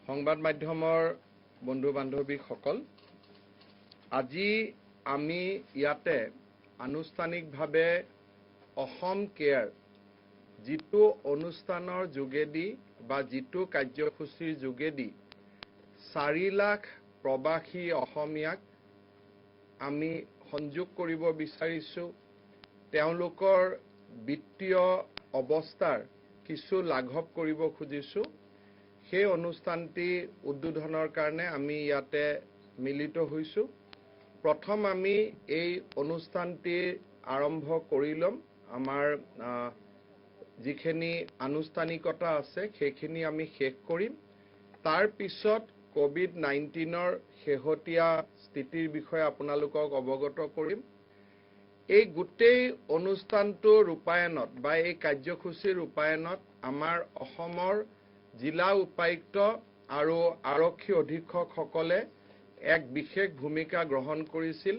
সংবাদ মাধ্যমৰ বন্ধু বান্ধৱীসকল, আজি আমি ইয়াতে আনুষ্ঠানিকভাৱে অসম কেয়াৰ যিটো অনুষ্ঠানৰ যোগেদি বা যিটো কাৰ্যসূচীৰ যোগেদি 4 লাখ প্ৰবাসী অসমীয়াক আমি সংযোগ কৰিব বিচাৰিছো, তেওঁলোকৰ বিত্তীয় অৱস্থাৰ কিছু লাঘৱ কৰিব খুজিছো। সেই অনুষ্ঠানটি উদ্বোধনৰ কাৰণে আমি ইয়াতে মিলিত হৈছো। প্ৰথম আমি এই অনুষ্ঠানটি আৰম্ভ কৰি লম। আমাৰ যিখিনি আনুষ্ঠানিকতা আছে সেইখিনি আমি শেষ কৰিম। তাৰ পিছত কোভিড-19ৰ শেহতীয়া স্থিতিৰ বিষয়ে আপোনালোকক অৱগত কৰিম। এই গোটেই অনুষ্ঠানটো ৰূপায়ণত বা এই কাৰ্যসূচীৰ ৰূপায়ণত আমাৰ অসমৰ জিলা উপায়ুক্ত আৰু আৰক্ষী অধীক্ষকসকলে এক বিশেষ ভূমিকা গ্ৰহণ কৰিছিল।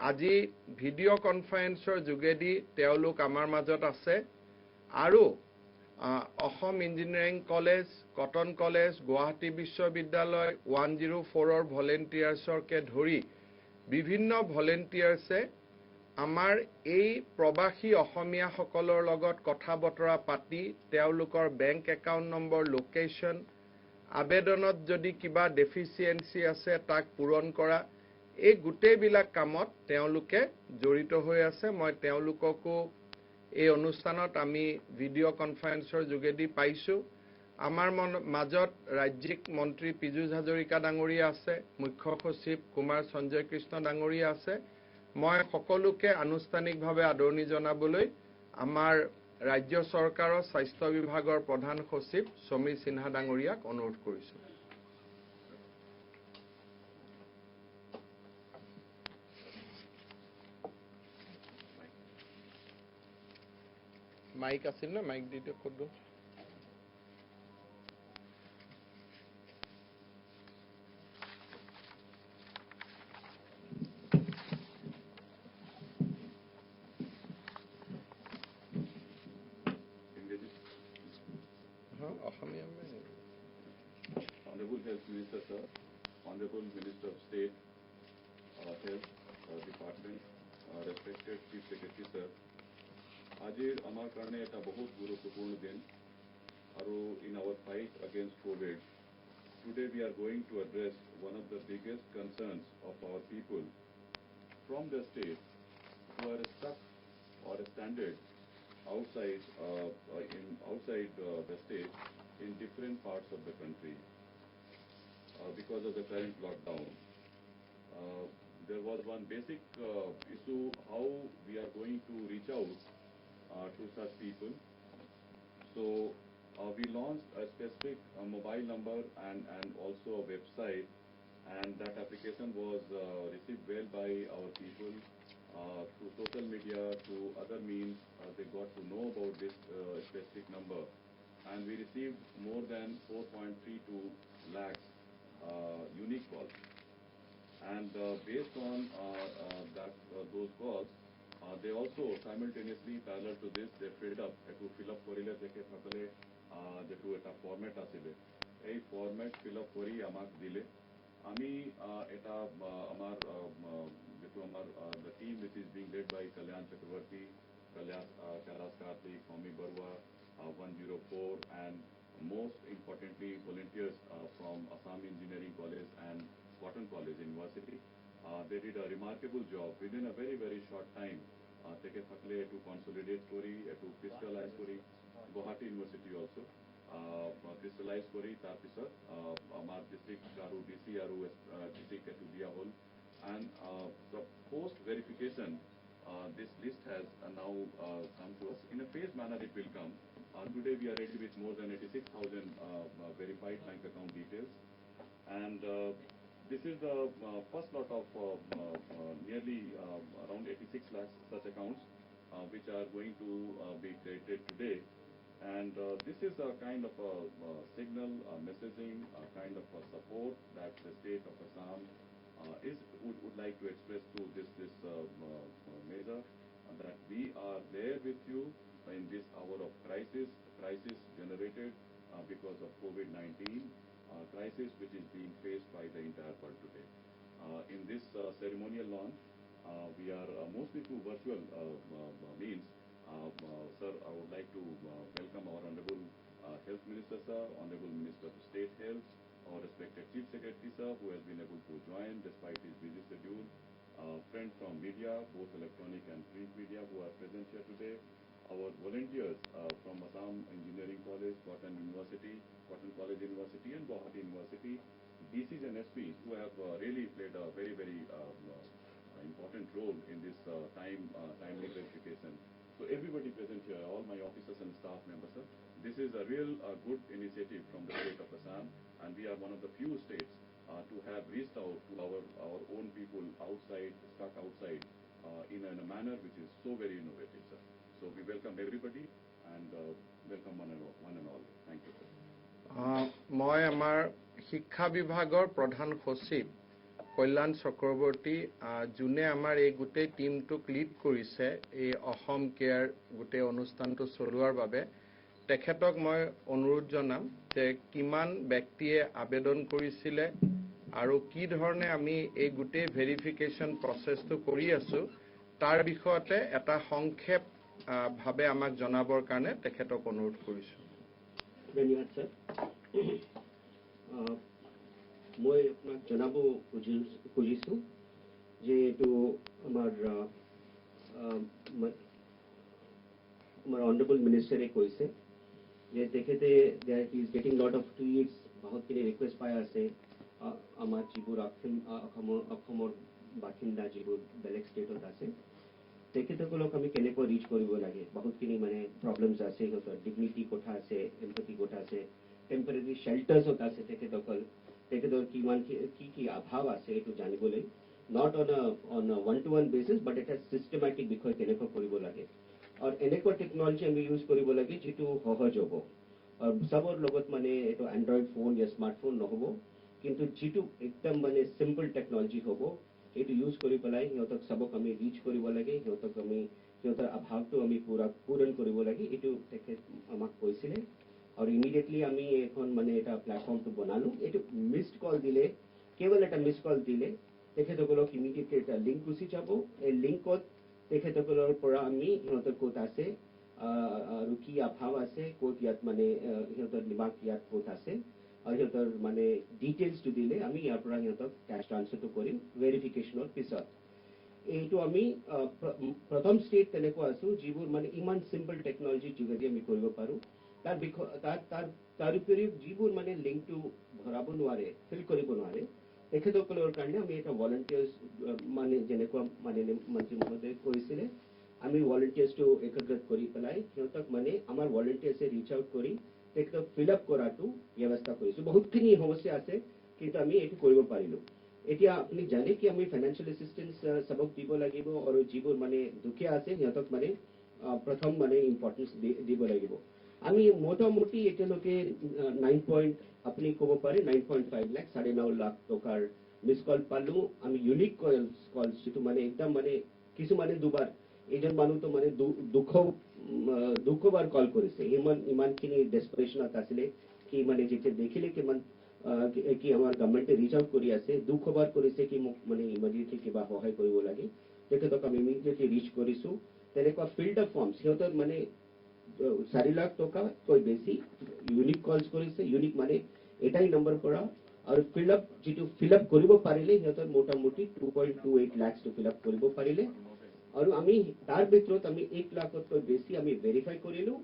আজি ভিডিঅ' কনফাৰেন্সৰ যোগেদি তেওঁলোক আমাৰ মাজত আছে আৰু Assam engineering college, cotton college, Guwahati বিশ্ববিদ্যালয়, 104ৰ ভলেণ্টিয়াৰ্ছকে ধৰি বিভিন্ন ভলেণ্টিয়াৰ্ছে আমাৰ এই প্ৰবাসী অসমীয়াসকলৰ লগত কথা বতৰা পাতি তেওঁলোকৰ বেংক একাউণ্ট নম্বৰ, লোকেশ্যন, আবেদনত যদি কিবা ডেফিচিয়েঞ্চি আছে তাক পূৰণ কৰা, এই গোটেইবিলাক কামত তেওঁলোকে জড়িত হৈ আছে। মই তেওঁলোককো এই অনুষ্ঠানত আমি ভিডিঅ' কনফাৰেন্সৰ যোগেদি পাইছো। আমাৰ মাজত ৰাজ্যিক মন্ত্ৰী পীযুষ হাজৰিকা ডাঙৰীয়া আছে, মুখ্য সচিব কুমাৰ সঞ্জয় কৃষ্ণ ডাঙৰীয়া আছে। মই সকলোকে আনুষ্ঠানিকভাৱে আদৰণি জনাবলৈ আমাৰ ৰাজ্য চৰকাৰৰ স্বাস্থ্য বিভাগৰ প্ৰধান সচিব সমীৰ সিনহা ডাঙৰীয়াক অনুৰোধ কৰিছো। মাইক আছিল না, মাইক দি দিয়ক ক'ত। Honorable Health Minister Sir, Honorable Minister of State, Health Department, respected Chief Secretary Sir, আজিৰ আমাৰ কাৰণে এটা বহুত গুৰুত্বপূৰ্ণ দিন আৰু in our fight against COVID, today we are going to address one of the biggest concerns of our people from the state who are stuck or stranded outside the state in different parts of the country because of the current lockdown. There was one basic issue how we are going to reach out to such people. So we launched a specific mobile number and also a website, and that application was received well by our people through social media, through other means. They got to know about this specific number, and we received more than 4.32 lakhs unique calls. And based on those calls, they also simultaneously, parallel to this, they filled up to fill up korile teke thakale jetu eta format asile ei format fill up kori amak dile ami eta amar jetu amar the team which is being led by Kalyan Chakravarti, Kailash Karthik, Homi Barua, 104, and most importantly volunteers from Assam Engineering College and Cotton College University. They did a remarkable job within a very, very short time. Teke thakle to consolidate kori, to crystallize kori, Guwahati University also crystallize kori, tar pisot amar district aru DC aru district to dia hol, and the post verification this list has now come to us in a phased manner. It will come. Today we are ready with more than 86,000 verified bank account details, and this is the first lot of nearly around 86 lakhs such accounts which are going to be created today. And this is a kind of a signal, messaging, a kind of a support that the state of Assam would like to express through this measure, that we are there with you in this hour of crisis generated because of COVID-19. crisis which is being faced by the entire world today. In this ceremonial launch, we are mostly through virtual means. Sir, I would like to welcome our Honorable Health Minister, sir, Honorable Minister of State Health, our respected Chief Secretary, sir, who has been able to join despite his busy schedule, friends from media, both electronic and print media who are present here today, our volunteers from Assam Engineering College, Cotton College University and Guwahati University, DCs and SPs who have really played a very, very important role in this timely verification. So everybody present here, all my officers and staff members, sir, this is a real good initiative from the state of Assam, and we are one of the few states to have reached out to our own people outside, stuck outside, in a manner which is so very innovative, sir. So we welcome everybody and welcome one and all. Thank you, sir. মই আমাৰ শিক্ষা বিভাগৰ প্ৰধান সচিব কল্যাণ চক্ৰৱৰ্তী যোনে আমাৰ এই গোটেই টিমটোক লিড কৰিছে এই অসম কেয়াৰ গোটেই অনুষ্ঠানটো চলোৱাৰ বাবে তেখেতক মই অনুৰোধ জনাম যে কিমান ব্যক্তিয়ে আবেদন কৰিছিলে আৰু কি ধৰণে আমি এই গোটেই ভেৰিফিকেশ্যন প্ৰচেছটো কৰি আছো তাৰ বিষয়তে এটা সংক্ষেপ ভাৱে আমাক জনাবৰ কাৰণে তেখেতক অনুৰোধ কৰিছো ধন্যবাদ স্যাৰ মই আপোনাক জনাব খুজিছো যে এইটো আমাৰ অনারেবল মিনিস্টারে কৈছে যে তেখেতে he is getting lot of tweets বহুতখিনি ৰিকুৱেষ্ট পাই আছে আমাৰ যিবোৰ অসমৰ বাসিন্দা যিবোৰ বেলেগ ষ্টেটত আছে তেখেতসকলক আমি কেনেকৈ ৰিচ কৰিব লাগে বহুতখিনি মানে প্ৰব্লেমছ আছে সিহঁতৰ ডিগনিটি কথা আছে এম্পাথি কথা আছে টেম্পৰেৰী শেল্টাৰ্ছত আছে তেখেতৰ কিমান কি অভাৱ আছে এইটো জানিবলৈ not on one to one basis but এটা চিষ্টেমেটিক বিষয় কেনেকৈ কৰিব লাগে আৰু এনেকুৱা টেকনলজি আমি ইউজ কৰিব লাগে যিটো সহজ হ'ব আৰু চবৰ লগত মানে এইটো এণ্ড্ৰইড ফোন या স্মাৰ্টফোন নহ'ব কিন্তু যিটো একদম মানে চিম্পল টেকনলজি হ'ব এইটো ইউজ কৰি পেলাই সিহঁতক চবক আমি ৰিচ কৰিব লাগে সিহঁতৰ অভাৱটো আমি পূৰণ কৰিব লাগে এইটো তেখেত আমাক কৈছিলে আৰু ইমিডিয়েটলি আমি এখন মানে এটা প্লেটফৰ্মটো বনালো এইটো মিছড কল দিলে কেৱল এটা মিছড কল দিলে তেখেতসকলক ইমিডিয়েটলি এটা লিংক গুচি যাব এই লিংকত তেখেতসকলৰ পৰা আমি সিহঁতৰ ক'ত আছে আৰু কি অভাৱ আছে ক'ত ইয়াত মানে সিহঁতৰ দিমাগ ইয়াত ক'ত আছে আৰু সিহঁতৰ মানে ডিটেইলছটো দিলে আমি ইয়াৰ পৰা সিহঁতক কেছ ট্ৰান্সফাৰটো কৰিম ভেৰিফিকেশ্যনৰ পিছত এইটো আমি প্ৰথম ষ্টেট তেনেকুৱা আছো যিবোৰ মানে ইমান চিম্পল টেকনলজিৰ যোগেদি আমি কৰিব পাৰোঁ তাৰ উপৰিও যিবোৰ মানে লিংকটো ভৰাব নোৱাৰে ফিল কৰিব নোৱাৰে তেখেতসকলৰ কাৰণে আমি এটা ভলাণ্টিয়াৰ্ছ মানে যেনেকুৱা মানে মন্ত্ৰী মহোদয়ে কৈছিলে আমি ভলাণ্টিয়াৰ্ছটো একত্ৰিত কৰি পেলাই সিহঁতক মানে আমাৰ ভলাণ্টিয়াৰ্ছে ৰিচ আউট কৰি তেখেতক ফিল আপ কৰাটো ব্যৱস্থা কৰিছোঁ বহুতখিনি সমস্যা আছে কিন্তু আমি এইটো কৰিব পাৰিলোঁ এতিয়া আপুনি জানে কি আমি ফাইনেন্সিয়েল এছিষ্টেন্স চবক দিব লাগিব আৰু যিবোৰ মানে দুখীয়া আছে সিহঁতক মানে প্ৰথম মানে ইম্পৰ্টেঞ্চ দিব লাগিব আমি মোটামুটি এতিয়ালৈকে 9 আপুনি ক'ব পাৰে 9.5 লাখ 9.5 লাখ টকাৰ মিছ কল পালোঁ আমি ইউনিক কল যিটো মানে একদম মানে কিছুমানে দুবাৰ এইজন মানুহটো মানে 200 বাৰ কল কৰিছে ইমানখিনি ডেছপাৰেশ্যনত আছিলে কি মানে যেতিয়া দেখিলে কিমান কি আমাৰ গভৰ্ণমেণ্টে ৰিচ আউট কৰি আছে 200 বাৰ কৰিছে কি মোক মানে ইমিডিয়েটলি কিবা সহায় কৰিব লাগে তেখেতক আমি ইমিডিয়েটলি ৰিচ কৰিছোঁ তেনেকুৱা ফিল্ড অফ ফৰ্মছ সিহঁতৰ মানে 4 লাখ টকাতকৈ বেছি ইউনিক কলছ কৰিছে ইউনিক মানে এটাই নম্বৰ পৰা আৰু ফিল আপ কৰিব পাৰিলে সিহঁতৰ মোটামুটি 2.28 লাখটো ফিল আপ কৰিব পাৰিলে আৰু আমি তাৰ ভিতৰত আমি 1 লাখতকৈ বেছি আমি ভেৰিফাই কৰিলোঁ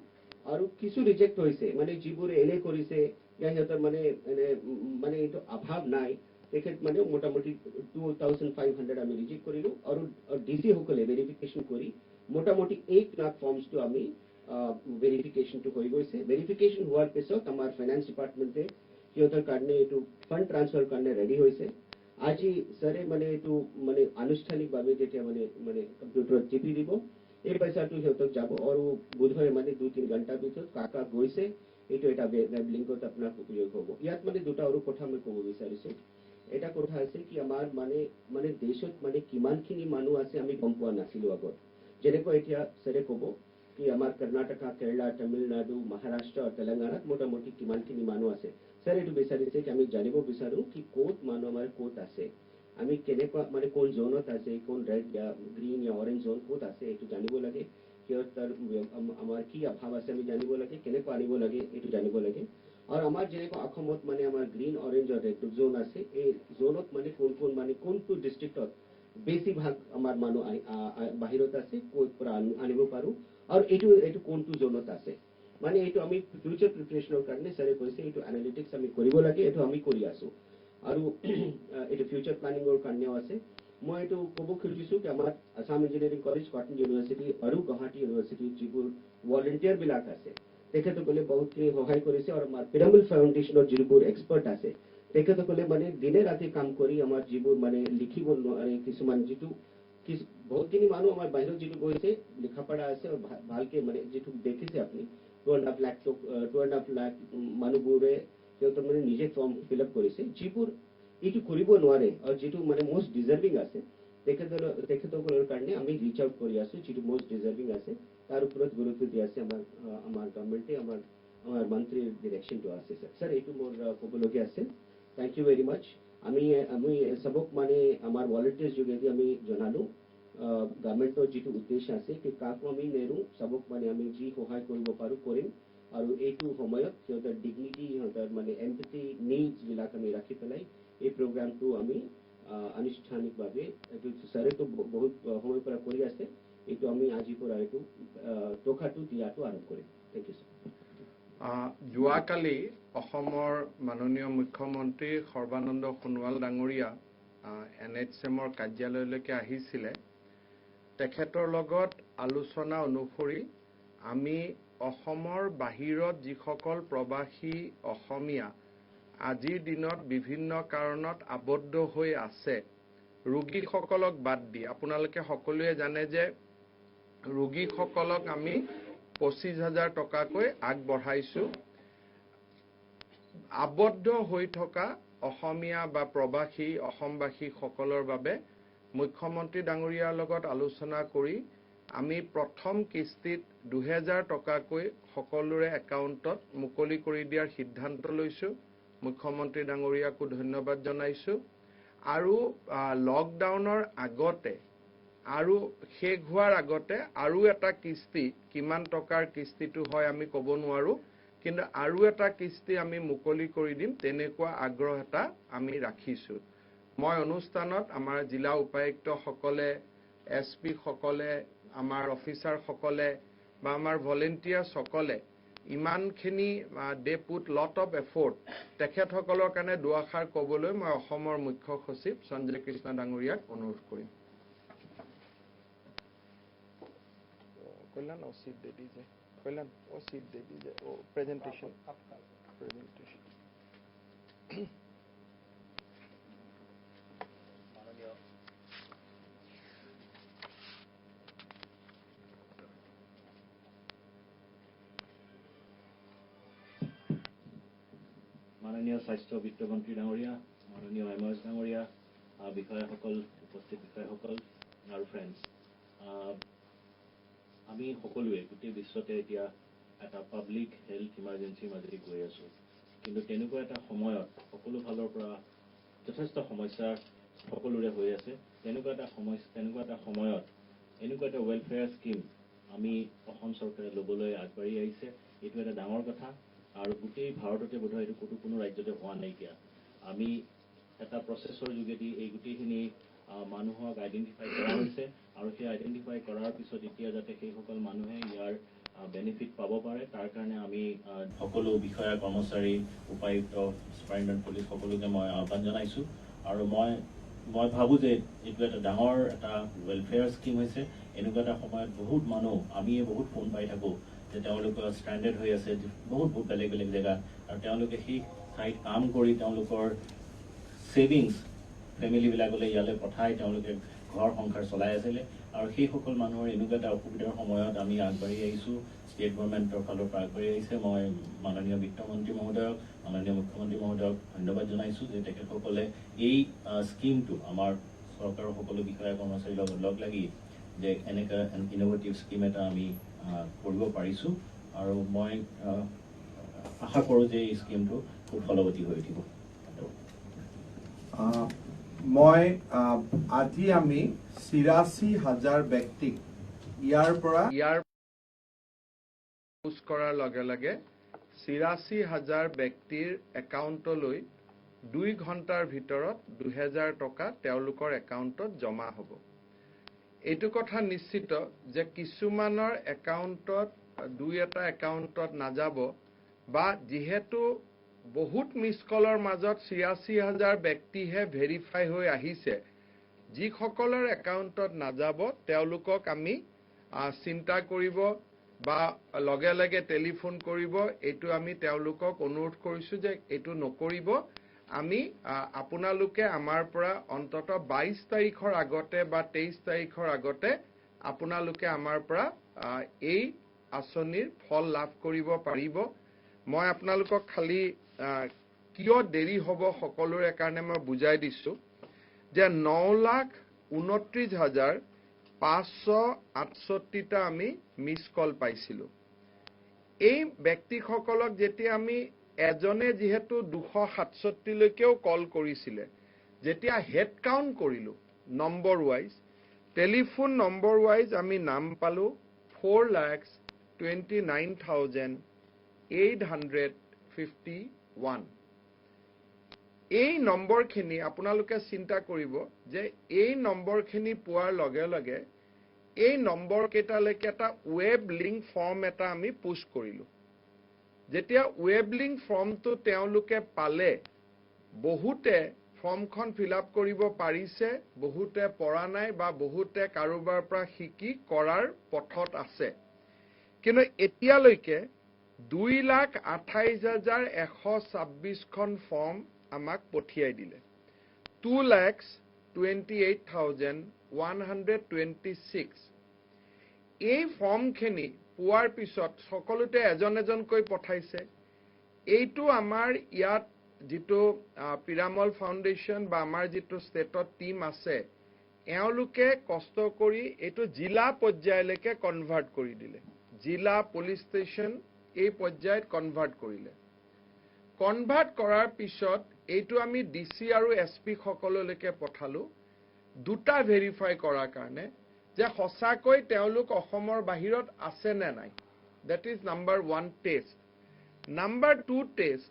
আৰু কিছু ৰিজেক্ট হৈছে মানে যিবোৰে এনে কৰিছে সিহঁতৰ মানে এইটো অভাৱ নাই তেখেত মানে মোটামুটি 2500 আমি ৰিজেক্ট কৰিলোঁ আৰু ডিচি সকলে ভেৰিফিকেশ্যন কৰি মোটামুটি 8 লাখ ফৰ্মছটো আমি ভেৰিফিকেশ্যনটো হৈ গৈছে ভেৰিফিকেশ্যন হোৱাৰ পিছত আমাৰ ফাইনেন্স ডিপাৰ্টমেণ্টে সিহঁতৰ কাৰণে এইটো ফাণ্ড ট্ৰান্সফাৰ কাৰণে ৰেডি হৈছে আজি ছাৰে মানে এইটো মানে আনুষ্ঠানিকভাৱে যেতিয়া মানে কম্পিউটাৰত টিপি দিব এই পইচাটো সিহঁতক যাব আৰু বোধহয় মানে 2-3 ঘণ্টাৰ ভিতৰত কাকা গৈছে এইটো এটা ৱেব লিংকত আপোনাৰ উপয়োগ হ'ব ইয়াত মানে দুটা আৰু কথা মই ক'ব বিচাৰিছোঁ এটা কথা আছে কি আমাৰ মানে দেশত মানে কিমানখিনি মানুহ আছে আমি গম পোৱা নাছিলোঁ আগত যেনেকৈ এতিয়া ছাৰে ক'ব कि आमार कर्नाटका केरला तमिलनाडु महाराष्ट्र और तेलंगाना मोटामुटी किमानखिनि मानुह आछे सर एटु बिचारिছে कि आमी जानिब बिचारो कि कोत मानुह आमार कोत आछे आमी केनेकुवा माने कोन जोनत आछे कोन रेड या ग्रीन या ऑरेंज जोन कोत आछे एटु जानिब लागे कियतार आमार कि अभाव आछे आमी जानिब लागे केनेकुवा आनिब लागे एटु जानिब लागे और आमार जेनेकुवा अखमत माने आमार ग्रीन ऑरेंज और रेड जोन आछे ए जोनत माने कोन माने कोनटु डिस्ट्रिक्टत बेसि भाग आमार मानुह बाहिरत आछे कोत पुरा आनिब पारो और एटु कोनटु जोनत आछे माने एटु आमी फ्यूचर प्रिपरेशनर कारणे सरे কৈছে एटु एनालिटिक्स आमी करिब लागे एटु आमी करि आसु আৰু এটো ফিউচাৰ প্ল্যানিংৰ কাৰণেও আছে মই এটো ক'ব খুজিছো कि আমাৰ Assam engineering college cotton university আৰু গুৱাহাটী ইউনিভাৰ্সিটি যিবোৰ ভলান্টিয়াৰ বিলাক আছে তেখেতসকলে বহুতখিনি সহায় কৰিছে আৰু আমাৰ পিৰামিড ফাউণ্ডেশ্যনৰ যিবোৰ এক্সপাৰ্ট আছে তেখেতসকলে মানে দিনে ৰাতি কাম কৰি আমাৰ যিবোৰ মানে লিখিব নোৱাৰে কিছুমান যিটো বহুতখিনি মানুহ আমাৰ বাহিৰত যিটো গৈছে লিখাপঢ়া আছে আৰু ভালকে মানে যিটো দেখিছে আপুনি 2.5 লাখ মানুহবোৰে तो मैंने निजे फॉर्म फिलअप करिसे जिपुर इटु करिब नोवारे और जिटु माने मोस्ट डिजार्विंग आसे तेखेतोकলৰ কাৰণে আমি ৰিচ আউট কৰি আছো जिटु मोस्ट डिजार्विंग আছে তাৰ ওপৰত গুৰুত্ব দি আছে আমাৰ গভৰ্নমেন্টে আমাৰ মন্ত্ৰীৰ ডিৰেকশনটো আছে স্যাৰ এটু মোৰ ক'বলগীয়া আছে থ্যাংক ইউ ভেৰি মাচ আমি সবক মানে আমাৰ ভলান্টিয়াৰ্স যোগেদি আমি জনালো গভৰ্নমেন্টৰ जिटु উদ্দেশ্য আছে कि কাকো আমি নেৰু সবক মানে আমি যি সহায় কৰিব পাৰো কৰিম और এইটো সময়ত সিহঁতৰ ডিগনিটি সিহঁতৰ মানে এম্পাথি নিডছ বিলাক আমি ৰাখি পেলাই এই প্ৰগ্ৰামটো আমি আনুষ্ঠানিকভাৱে এইটো সৰেটো বহুত সময় পৰা কৰি আছে এইটো আমি আজি পৰা এইটো টকাটো দিয়াটো আৰম্ভ কৰিম থ্যাংক ইউ যোৱাকালি অসমৰ মাননীয় মুখ্যমন্ত্ৰী সৰ্বানন্দ সোণোৱাল ডাঙৰীয়া NHMৰ কাৰ্যালয়লৈকে আহিছিলে তেখেতৰ লগত আলোচনা অনুসৰি আমি অসমৰ বাহিৰত যিসকল প্ৰবাসী অসমীয়া আজিৰ দিনত বিভিন্ন কাৰণত আবদ্ধ হৈ আছে ৰোগীসকলক বাদ দি আপোনালোকে সকলোৱে জানে যে ৰোগীসকলক আমি 25,000 টকাকৈ আগবঢ়াইছো আবদ্ধ হৈ থকা অসমীয়া বা প্ৰবাসী অসমবাসী সকলৰ বাবে মুখ্যমন্ত্ৰী ডাঙৰীয়াৰ লগত আলোচনা কৰি আমি প্ৰথম কিস্তিত 2000 টকাকৈ সকলোৰে একাউণ্টত মুকলি কৰি দিয়াৰ সিদ্ধান্ত লৈছো মুখ্যমন্ত্ৰী ডাঙৰীয়াকো ধন্যবাদ জনাইছো আৰু লকডাউনৰ আগতে আৰু শেষ হোৱাৰ আগতে আৰু এটা কিস্তি কিমান টকাৰ কিস্তিটো হয় আমি ক'ব নোৱাৰো কিন্তু আৰু এটা কিস্তি আমি মুকলি কৰি দিম তেনেকুৱা আগ্ৰহ এটা আমি ৰাখিছো মই অনুষ্ঠানত আমাৰ জিলা উপায়ুক্ত সকলে SP সকলে আমাৰ অফিচাৰ সকলে বা আমাৰ ভলান্টিয়াৰ সকলে ইমানখিনি দে পুট লট অফ এফৰ্ট তেখেতসকলৰ কাৰণে দুআষাৰ ক'বলৈ মই অসমৰ মুখ্য সচিব সঞ্জয় কৃষ্ণ ডাঙৰীয়াক অনুৰোধ কৰিম কল্যাণ ও সিট দে दीजिए कल्याण वो सीट दे दीजिए वो प्रेजेंटेशन माननीय स्वास्थ्य वित्त मंत्री डांगरिया माननीय MS डांगरिया বিষয়াসকল উপস্থিত বিষয়াসকল আৰু ফ্ৰেন্ডছ আমি সকলোৱে গোটেই বিশ্বতে এতিয়া এটা পাব্লিক হেলথ ইমাৰ্জেন্সি মাজেদি গৈ আছো কিন্তু তেনেকুৱা এটা সময়ত সকলো ফালৰ পৰা যথেষ্ট সমস্যা সকলোৰে হৈ আছে তেনেকুৱা এটা সময়ত এনেকুৱা এটা ওয়েলফেয়াৰ স্কিম আমি অসম চৰকাৰে ল'বলৈ আগবাঢ়ি আহিছে এইটো এটা ডাঙৰ কথা আৰু গোটেই ভাৰততে বোধহয় এইটো কোনো ৰাজ্যতে হোৱা নাইকিয়া আমি এটা প্ৰচেছৰ যোগেদি এই গোটেইখিনি মানুহক আইডেন্টিফাই কৰা হৈছে আৰু সেই আইডেন্টিফাই কৰাৰ পিছত এতিয়া যাতে সেইসকল মানুহে ইয়াৰ বেনিফিট পাব পাৰে তাৰ কাৰণে আমি সকলো বিষয়া কৰ্মচাৰী উপায়ুক্ত সুপাৰিনটেণ্ডেণ্ট পুলিচ সকলোকে মই আহ্বান জনাইছো আৰু মই ভাবো যে এইটো এটা ডাঙৰ এটা ওয়েলফেয়াৰ স্কিম হৈছে এনেকুৱা এটা সময়ত বহুত মানুহ আমিয়ে বহুত ফোন পাই থাকো যে তেওঁলোকৰ ষ্ট্ৰেণ্ডেড হৈ আছে বহুত বেলেগ বেলেগ জেগা আৰু তেওঁলোকে সেই ঠাইত কাম কৰি তেওঁলোকৰ সেভিংস ফ্যামিলি বিলাকলৈ ইয়ালৈ পঠাই তেওঁলোকে ঘৰ সংসাৰ চলাই আছিলে আৰু সেই সকল মানুহৰ এনেকুৱা এটা অসুবিধাৰ সময়ত আমি আগবাঢ়ি আহিছো ষ্টেট গভৰ্ণমেণ্টৰ ফালৰ পৰা আগবাঢ়ি আহিছে মই মাননীয় বিত্তমন্ত্ৰী মহোদয়ক মাননীয় মুখ্যমন্ত্ৰী মহোদয়ক ধন্যবাদ জনাইছো যে তেখেতসকলে এই স্কিমটো আমাৰ চৰকাৰৰ সকলো বিষয়া কৰ্মচাৰীৰ লগত লগ লাগি যে এনেকুৱা ইনোভেটিভ স্কিম এটা আমি কৰিব পাৰিছোঁ আৰু মই আশা কৰোঁ যে এই স্কিমটো খুব ফলৱতী হৈ উঠিব। মই আজি আমি ৮৬,০০০ ব্যক্তিক ইয়াৰ পোষ্ট কৰাৰ লগে লগে ৮৬,০০০ ব্যক্তিৰ একাউণ্টলৈ 2 ঘণ্টাৰ ভিতৰত ২০০০ টকা তেওঁলোকৰ একাউণ্টত জমা হ'ব। এইটো কথা নিশ্চিত যে কিছুমানৰ একাউণ্টত 2-এটা একাউণ্টত নাযাব বা যিহেতু বহুত মিছ কলৰ মাজত ৮৬,০০০ ব্যক্তিহে ভেৰিফাই হৈ আহিছে, যিসকলৰ একাউণ্টত নাযাব তেওঁলোকক আমি চিন্তা কৰিব বা লগে লগে টেলিফোন কৰিব। এইটো আমি তেওঁলোকক অনুৰোধ কৰিছোঁ যে এইটো নকৰিব। আমি আপোনালোকে আমাৰ পৰা অন্তত ২২ তাৰিখৰ আগতে বা ২৩ তাৰিখৰ আগতে আপোনালোকে আমাৰ পৰা এই আঁচনিৰ ফল লাভ কৰিব পাৰিব। মই আপোনালোকক খালি কিয় দেৰি হ'ব সকলোৰে কাৰণে মই বুজাই দিছোঁ যে ৯,২৯,৫৬৮টা আমি মিছ কল পাইছিলোঁ। এই ব্যক্তিসকলক যেতিয়া আমি এজনে যিহেতু ২৬৭লৈকেও কল কৰিছিলে, যেতিয়া হেড কাউণ্ট কৰিলোঁ number wise, telephone number wise আমি নাম পালোঁ 4,29,851। এই নম্বৰখিনি আপোনালোকে চিন্তা কৰিব যে এই নম্বৰখিনি পোৱাৰ লগে লগে এই নম্বৰ কেইটালৈকে এটা ৱেব লিংক ফৰ্ম এটা আমি পুশ কৰিলোঁ। যেতিয়া ৱেব লিংক ফৰ্মটো তেওঁলোকে পালে, বহুতে ফৰ্মখন ফিল আপ কৰিব পাৰিছে, বহুতে পৰা নাই বা বহুতে কাৰোবাৰ পৰা শিকি কৰাৰ পথত আছে। কিন্তু এতিয়ালৈকে 2,28,126খন ফৰ্ম আমাক পঠিয়াই দিলে। 2,28,126 এই ফৰ্মখিনি পোৱাৰ পিছত সকলোতে এজন এজনকৈ পঠাইছে। এইটো আমাৰ ইয়াত যিটো পিৰামল ফাউণ্ডেশ্যন বা আমাৰ যিটো ষ্টেটত টিম আছে, এওঁলোকে কষ্ট কৰি এইটো জিলা পৰ্যায়লৈকে কনভাৰ্ট কৰি দিলে। জিলা পুলিচ ষ্টেচন এই পৰ্যায়ত কনভাৰ্ট কৰিলে। কনভাৰ্ট কৰাৰ পিছত এইটো আমি DC আৰু SP সকললৈকে পঠালোঁ, দুটা ভেৰিফাই কৰাৰ কাৰণে যে সঁচাকৈ তেওঁলোক অসমৰ বাহিৰত আছে নে নাই। That is number 1 test. Number 2 test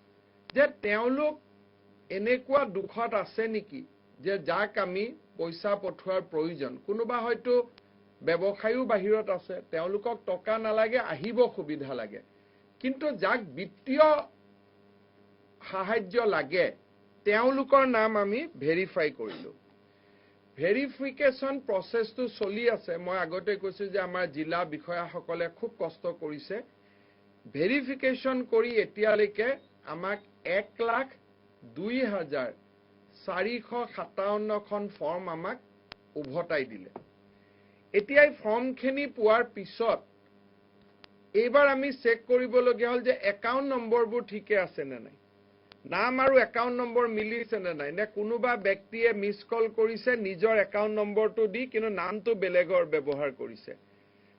যে তেওঁলোক এনেকুৱা দুখত আছে নেকি যে যাক আমি পইচা পঠোৱাৰ প্ৰয়োজন। কোনোবা হয়তো ব্যৱসায়ো বাহিৰত আছে, তেওঁলোকক টকা নালাগে, আহিব সুবিধা লাগে, কিন্তু যাক বিত্তীয় সাহায্য লাগে তেওঁলোকৰ নাম আমি ভেৰিফাই কৰিলোঁ। ভেৰিফিকেশ্যন প্ৰচেছটো চলি আছে। মই আগতে কৈছোঁ যে আমাৰ জিলা বিষয়াসকলে খুব কষ্ট কৰিছে। ভেৰিফিকেশ্যন কৰি এতিয়ালৈকে আমাক 1,02,457খন ফৰ্ম আমাক উভতাই দিলে। এতিয়া এই ফৰ্মখিনি পোৱাৰ পিছত এইবাৰ আমি চেক কৰিবলগীয়া হ'ল যে একাউণ্ট নম্বৰবোৰ ঠিকে আছে নে নাই, নাম আৰু একাউণ্ট নম্বৰ মিলিছে নে নাই, নে কোনোবা ব্যক্তিয়ে মিছ কল কৰিছে নিজৰ একাউণ্ট নম্বৰটো দি কিন্তু নামটো বেলেগৰ ব্যৱহাৰ কৰিছে।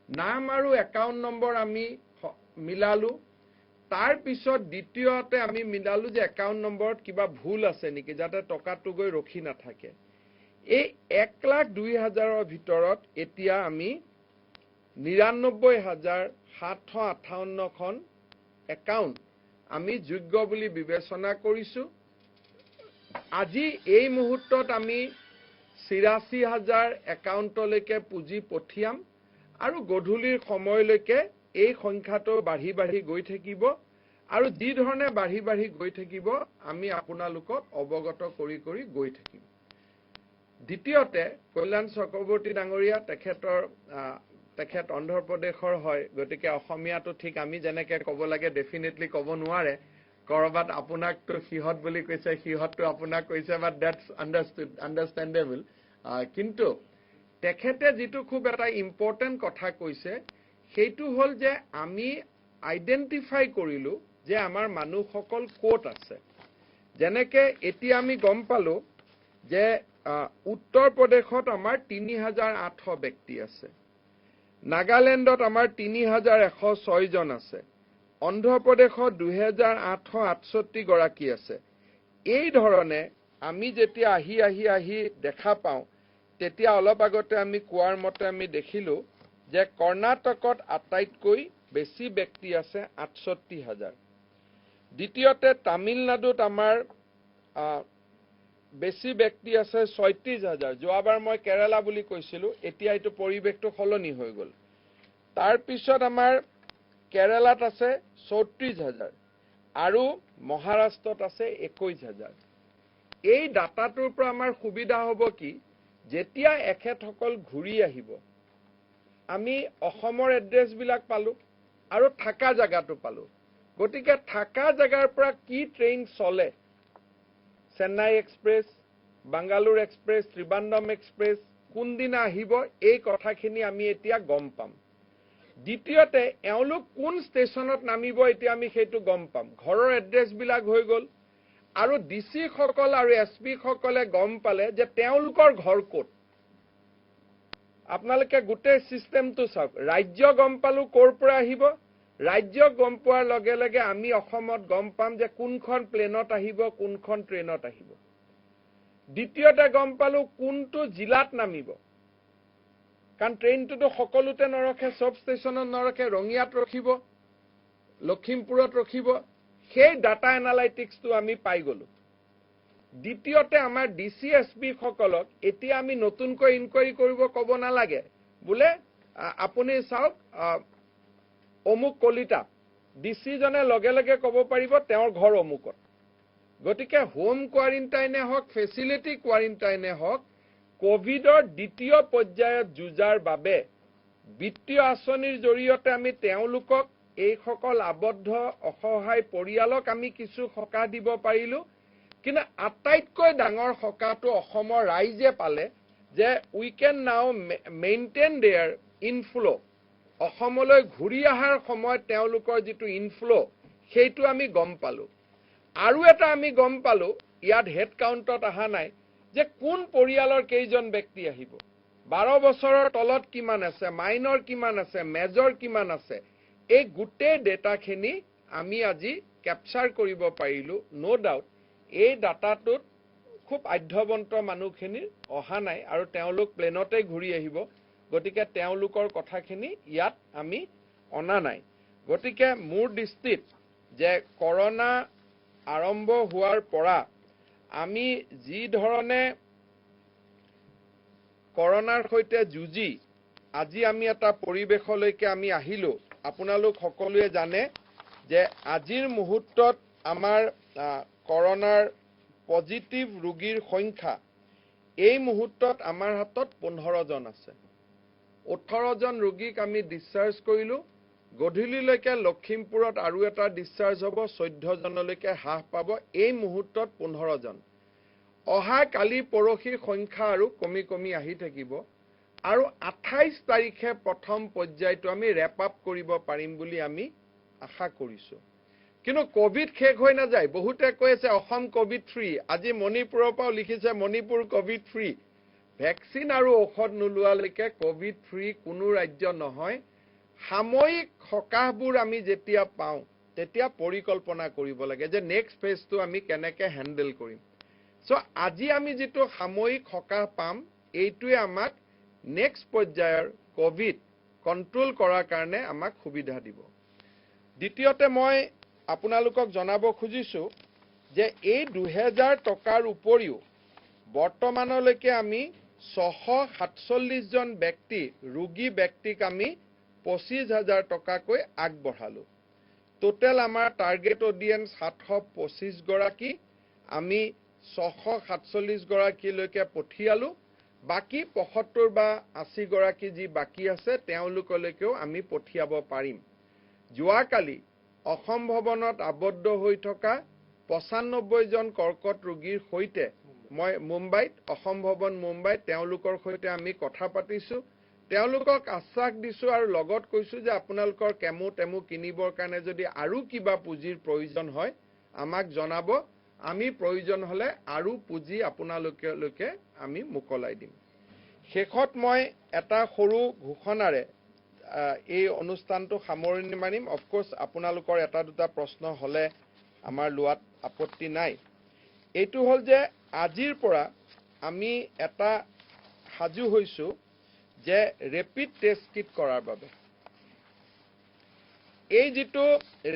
নাম আৰু একাউণ্ট নম্বৰ আমি মিলালোঁ। তাৰ পিছত দ্বিতীয়তে আমি মিলালোঁ যে একাউণ্ট নম্বৰত কিবা ভুল আছে নেকি, যাতে টকাটো গৈ ৰখি নাথাকে। এই 1,02,000ৰ ভিতৰত এতিয়া আমি 99,758খন একাউণ্ট আমি যোগ্য বুলি বিবেচনা কৰিছোঁ। আজি এই মুহূৰ্তত আমি ৮৬,০০০ একাউণ্টলৈকে পুঁজি পঠিয়াম আৰু গধূলিৰ সময়লৈকে এই সংখ্যাটো বাঢ়ি বাঢ়ি গৈ থাকিব আৰু যি ধৰণে বাঢ়ি বাঢ়ি গৈ থাকিব আমি আপোনালোকক অৱগত কৰি কৰি গৈ থাকিম। দ্বিতীয়তে কল্যাণ চক্ৰৱৰ্তী ডাঙৰীয়া তেখেত অন্ধ্ৰপ্ৰদেশৰ হয়, গতিকে অসমীয়াটো ঠিক আমি যেনেকৈ ক'ব লাগে ডেফিনেটলি ক'ব নোৱাৰে। ক'ৰবাত আপোনাকতো সিহঁত বুলি কৈছে, সিহঁতটো আপোনাক কৈছে, বাট ডেটছ আণ্ডাৰষ্টেণ্ডেবল। কিন্তু তেখেতে যিটো খুব এটা ইম্পৰ্টেণ্ট কথা কৈছে সেইটো হ'ল যে আমি আইডেণ্টিফাই কৰিলোঁ যে আমাৰ মানুহসকল ক'ত আছে। যেনেকৈ এতিয়া আমি গম পালোঁ যে উত্তৰ প্ৰদেশত আমাৰ 3,800 ব্যক্তি আছে, নাগালেণ্ডত আমাৰ ৩,১০৬ জন আছে, অন্ধ্ৰপ্ৰদেশত ২,৮৬৮ গৰাকী আছে। এই ধৰণে আমি যেতিয়া আহি দেখা পাওঁ, তেতিয়া অলপ আগতে আমি কোৱাৰ মতে আমি দেখিলো যে কৰ্ণাটকত আটাইতকৈ বেছি ব্যক্তি আছে ৬৮,০০০। দ্বিতীয়তে তামিলনাডুত আমাৰ বেছি ব্যক্তি আছে ৩৬,০০০। যোৱাবাৰ মই কেৰালা বুলি কৈছিলো, এতিয়া এইটো পৰিৱেশটো সলনি হৈ গ'ল। তাৰপিছত আমাৰ কেৰালাত আছে ৩৪,০০০ আৰু মহাৰাষ্ট্ৰত আছে ২১,০০০। এই ডাটাটোৰ পৰা আমাৰ সুবিধা হ'ব কি, যেতিয়া এখেতসকল ঘূৰি আহিব, আমি অসমৰ এড্ৰেছবিলাক পালো আৰু থাকা জাগাটো পালো। গতিকে থাকা জাগাৰ পৰা কি ট্ৰেইন চলে, Chennai express, Bangalore express, Trivandrum express, কোনদিনা আহিব, এই কথাখিনি আমি এতিয়া গম পাম। দ্বিতীয়তে এওঁলোক কোন ষ্টেচনত নামিব, এতিয়া আমি সেইটো গম পাম। ঘৰৰ এড্ৰেছবিলাক হৈ গ'ল আৰু ডিচি সকল আৰু এছপি সকলে গম পালে যে তেওঁলোকৰ ঘৰ ক'ত। আপোনালোকে গোটেই চিষ্টেমটো চাওক। ৰাজ্য গম পালো ক'ৰ পৰা আহিব, ৰাজ্য গম পোৱাৰ লগে লগে আমি অসমত গম পাম যে কোনখন প্লেনত আহিব, কোনখন ট্ৰেইনত আহিব। দ্বিতীয়তে গম পালো কোনটো জিলাত নামিব, কাৰণ ট্ৰেইনটোতো সকলোতে নৰখে, চব ষ্টেচনত নৰখে, ৰঙিয়াত ৰখিব, লখিমপুৰত ৰখিব। সেই ডাটা এনালাইটিক্সটো আমি পাই গলো। দ্বিতীয়তে আমাৰ ডিচি এছপি সকলক এতিয়া আমি নতুনকৈ ইনকুৱাৰী কৰিব ক'ব নালাগে, বোলে আপুনি চাওক অমুক কলিতা, ডিচি জনে লগে লগে ক'ব পাৰিব তেওঁৰ ঘৰ অমুকত। গতিকে হোম কোৱাৰেণ্টাইনে হওক, ফেচিলিটি কোৱাৰেণ্টাইনে হওক, কোভিডৰ দ্বিতীয় পৰ্যায়ত যুঁজাৰ বাবে বিত্তীয় আঁচনিৰ জৰিয়তে আমি তেওঁলোকক, এইসকল আবদ্ধ অসহায় পৰিয়ালক আমি কিছু সকাহ দিব পাৰিলো। কিন্তু আটাইতকৈ ডাঙৰ সকাহটো অসমৰ ৰাইজে পালে যে উই কেন নাও মেইনটেইন দেয়াৰ ইনফ্ল'। অসমলৈ ঘূৰি অহাৰ সময়ত তেওঁলোকৰ যিটো ইনফ্ল', সেইটো আমি গম পালো। আৰু এটা আমি গম পালো, ইয়াত হেড কাউণ্টত অহা নাই, যে কোন পৰিয়ালৰ কেইজন ব্যক্তি আহিব, 12 বছৰৰ তলত কিমান আছে, মাইনৰ কিমান আছে, মেজৰ কিমান আছে। এই গোটেই ডেটাখিনি আমি আজি কেপচাৰ কৰিব পাৰিলো। নো ডাউট এই ডাটাটোত খুব আধ্যবন্ত মানুহখিনি অহা নাই আৰু তেওঁলোক প্লেনতে ঘূৰি আহিব। গতিকে তেওঁলোকৰ কথাখিনি ইয়াত আমি অনা নাই। গতিকে মোৰ দৃষ্টিত যে কৰোনা আৰম্ভ হোৱাৰ পৰা আমি যি ধৰণে কৰোনাৰ সৈতে যুঁজি আজি আমি এটা পৰিৱেশলৈকে আমি আহিলো। আপোনালোক সকলোৱে জানে যে আজিৰ মুহূৰ্তত আমাৰ কৰোনাৰ পজিটিভ ৰোগীৰ সংখ্যা এই মুহূৰ্তত আমাৰ হাতত 15 জন আছে। 18 জন ৰোগীক আমি ডিসচাৰ্জ কৰিলো। গধূলিলৈকে লখিমপুৰত আৰু এটা ডিসচাৰ্জ হ'ব, 14 জনলৈকে হ্ৰাস পাব। এই মুহূৰ্তত 15 জন। অহা কালি পৰহিৰ সংখ্যা আৰু কমি কমি আহি থাকিব আৰু 28 তাৰিখে প্ৰথম পৰ্যায়টো আমি ৰেপ আপ কৰিব পাৰিম বুলি আমি আশা কৰিছো। কিন্তু কোভিড শেষ হৈ নাযায়। বহুতে কৈ আছে অসম কোভিড ফ্ৰী। আজি মণিপুৰৰ পৰাও লিখিছে মণিপুৰ কোভিড ফ্ৰী। ভেকচিন আৰু ঔষধ নোলোৱালৈকে কোভিড ফ্ৰী কোনো ৰাজ্য নহয়। সাময়িক সকাহবোৰ আমি যেতিয়া পাওঁ তেতিয়া পৰিকল্পনা কৰিব লাগে যে নেক্সট ফেজটো আমি কেনেকৈ হেণ্ডেল কৰিম। সো আজি আমি যেটো সাময়িক সকাহ পাম, এইটোৱে আমাক নেক্সট পৰ্যায়ৰ কোভিড কন্ট্ৰোল কৰাৰ কাৰণে আমাক সুবিধা দিব। দ্বিতীয়তে মই আপোনালোকক জনাব খুজিছো যে এই 2000 টকাৰ উপৰিও বৰ্তমানলৈকে আমি 647 জন ব্যক্তি ৰোগী ব্যক্তিক আমি 25,000 টকাকৈ আগবঢ়ালো। টোটেল আমাৰ টাৰ্গেট অডিয়েন্স 725 গৰাকী, আমি 647 গৰাকীলৈকে পঠিয়ালো। বাকি 75 বা 80 গৰাকী যি বাকি আছে তেওঁলোকলৈকেও আমি পঠিয়াব পাৰিম। যোৱাকালি অসম ভৱনত আবদ্ধ হৈ থকা 95 জন কৰ্কট ৰোগীৰ সৈতে মই মুম্বাইত, অসম ভৱন মুম্বাইত তেওঁলোকৰ সৈতে আমি কথা পাতিছো। তেওঁলোকক আশ্বাস দিছো আৰু লগত কৈছো যে আপোনালোকৰ কেমো টেমো কিনিবৰ কাৰণে যদি আৰু কিবা পুঁজিৰ প্ৰয়োজন হয় আমাক জনাব। আমি প্ৰয়োজন হলে আৰু পুঁজি আপোনালোকলৈকে আমি মোকলাই দিম। শেষত মই এটা সৰু ঘোষণাৰে এই অনুষ্ঠানটো সামৰণি মাৰিম অফকোৰ্স আপোনালোকৰ এটা দুটা প্ৰশ্ন হলে আমাৰ লোৱাত আপত্তি নাই এইটো হল যে আজিৰ পৰা আমি এটা সাজু হৈছো যে ৰেপিড টেষ্ট কিট কৰাৰ বাবে এই যেটো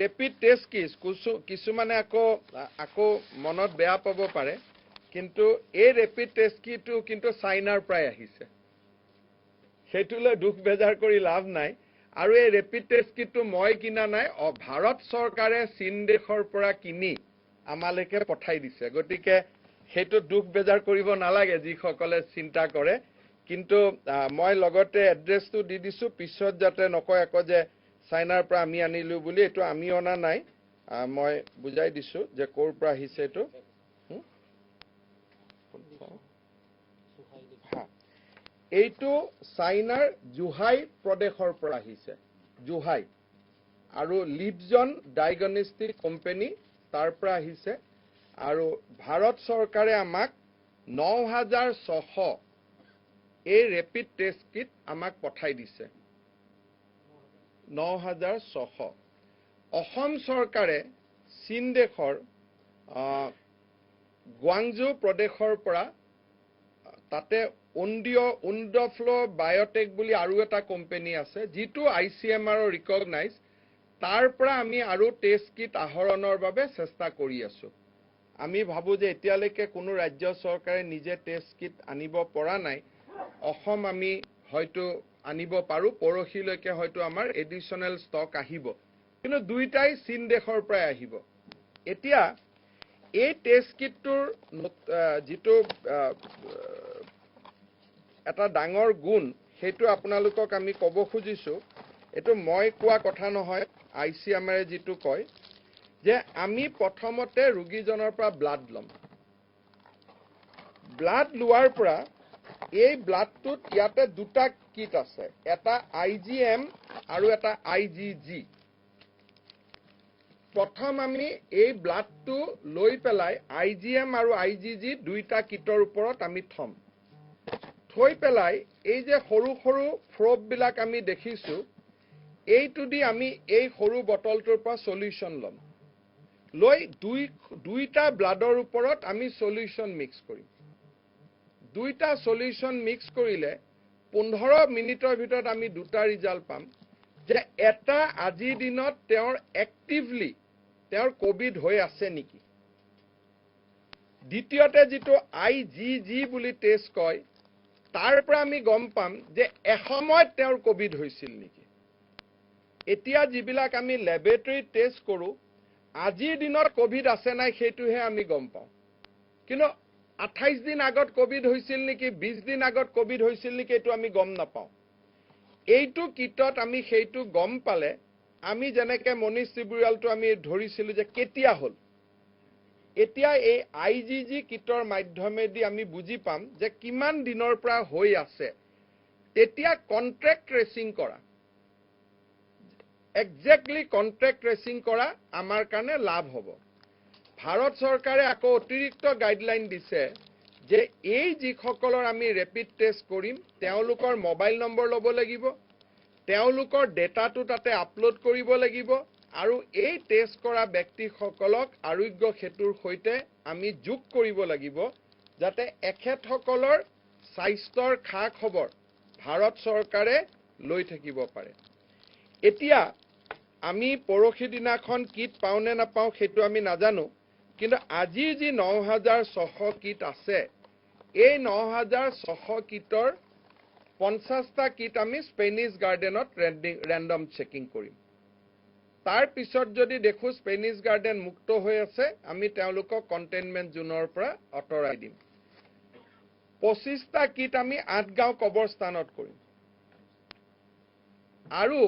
ৰেপিড টেষ্ট কিট কিছুমানে আকৌ মনত বেয়া পাব পাৰে কিন্তু এই ৰেপিড টেষ্ট কিটটো কিন্তু চাইনাৰ পৰাই আহিছে সেইটোলৈ দুখ বেজাৰ কৰি লাভ নাই আৰু এই ৰেপিড টেষ্ট কিটটো মই কিনা নাই ভাৰত চৰকাৰে চীন দেশৰ পৰা কিনি আমালৈকে পঠাই দিছে গতিকে সেইটো দুখ বেজাৰ কৰিব নালাগে যিসকলে চিন্তা কৰে কিন্তু মই লগতে এড্ৰেছটো দি দিছো পিছত যাতে নকয় আকৌ যে চাইনাৰ পৰা আমি আনিলো বুলি এটো আমি অনা নাই মই বুজাই দিছো যে কৰ পৰা আহিছে এটো এইটো চাইনাৰ জুহাই প্ৰদেশৰ পৰা আহিছে জুহাই আৰু লিপজন ডায়াগনষ্টিক কোম্পানী তাৰ পৰা আহিছে আৰু ভাৰত চৰকাৰে আমাক 9600 এই ৰেপিড টেষ্ট কিট আমাক পঠাই দিছে 9600 অসম চৰকাৰে চীন দেশৰ গুৱাংজু প্ৰদেশৰ পৰা তাতে উণ্ডফ্লো বায়োটেক বুলি আৰু এটা কোম্পানী আছে যিটো ICMR ৰিকগনাইজ তাৰ পৰা আমি আৰু টেষ্ট কিট আহৰণৰ বাবে চেষ্টা কৰি আছো আমি ভাবো যে এতিয়ালৈকে কোনো ৰাজ্য চৰকাৰে নিজে টেষ্ট কিট আনিব পৰা নাই অসম আমি হয়তো আনিব পাৰো পৰহিলৈকে হয়তো আমাৰ এডিশনাল ষ্টক আহিব কিন্তু দুইটাই চীন দেশৰ পৰা আহিব এতিয়া এই টেষ্ট কিটৰ যেটো এটা ডাঙৰ গুণ হেতু আপোনালোকক আমি কব খুজিছো এটো মই কোৱা কথা নহয় ICMR যেটো কয় যে আমি প্ৰথমতে ৰোগীজনৰ পৰা ব্লাড লম ব্লাড লোৱাৰ পৰা এই ব্লাডটোত ইয়াতে দুটা কিট আছে এটা IgM আৰু এটা IgG প্ৰথম আমি এই ব্লাডটো লৈ পেলাই IgM আৰু IgG দুইটা কিটৰ ওপৰত আমি থম থৈ পেলাই এই যে সৰু সৰু ফ্ৰব বিলাক আমি দেখিছো এইটো দি আমি এই সৰু বটলটোৰ পৰা সলিউশন লম লৈ দুইটা ব্লাডৰ ওপৰত আমি সলিউশন মিক্স কৰিম দুইটা সলিউশন মিক্স কৰিলে 15 মিনিটৰ ভিতৰত আমি দুটা ৰিজাল্ট পাম যে এটা আজি দিনত তেওঁৰ এক্টিভলি তেওঁৰ কোভিড হৈ আছে নেকি দ্বিতীয়তে যেটো IgG বুলি টেষ্ট কয় তাৰ পৰা আমি গম পাম যে এসময়ত তেওঁৰ কোভিড হৈছিল নেকি এতিয়া যিবিলাক আমি ল্যাবৰেটৰী টেষ্ট কৰো আজিৰ দিনৰ কোভিড আছে নাই হেতুহে আমি গম পাওঁ কিন্তু 28 দিন আগত কোভিড হৈছিল নেকি 20 দিন আগত কোভিড হৈছিল নেকি এটো আমি গম নাপাওঁ এইটো কিটত আমি হেতু গম পালে আমি যেনেকে মনিশ চিবুৰিয়ালটো আমি ধৰিছিল যে কেতিয়া হল এতিয়া এই IgG কিটৰ মাধ্যমেদি আমি বুজি পাম যে কিমান দিনৰ পৰা হৈ আছে তেতিয়া কন্ট্ৰাক্ট ট্ৰেচিং কৰা এক্স্যাক্টলি কন্ট্ৰাক্ট ট্ৰেচিং কৰা আমাৰ কাৰণে লাভ হ'ব ভাৰত চৰকাৰে আকৌ অতিৰিক্ত গাইডলাইন দিছে যে এই যিসকলৰ আমি ৰেপিড টেষ্ট কৰিম তেওঁলোকৰ মোবাইল নম্বৰ ল'ব লাগিব তেওঁলোকৰ ডেটাটো তাতে আপলোড কৰিব লাগিব আৰু এই টেষ্ট কৰা ব্যক্তিসকলক আৰোগ্য সেতুৰ সৈতে আমি যোগ কৰিব লাগিব যাতে এখেতসকলৰ স্বাস্থ্যৰ খা খবৰ ভাৰত চৰকাৰে লৈ থাকিব পাৰে এতিয়া আমি পৰখি দিনাখন কিট পাওনে না পাও হেতু আমি নাজানো কিন্তু আজি যি 9600 কিট আছে এই 9600 কিটৰ 50টা কিট আমি স্পেনিছ গাৰ্ডেনত ৰেন্ডম চেকিং কৰিম তাৰ পিছত যদি দেখো স্পেনিছ গাৰ্ডেন মুক্ত হৈ আছে আমি তেওঁলোকক কন্টেইনমেন্ট জোনৰ পৰা অতৰাই দিম 25টা কিট আমি 8 গাঁও কবৰস্থানত কৰিম আৰু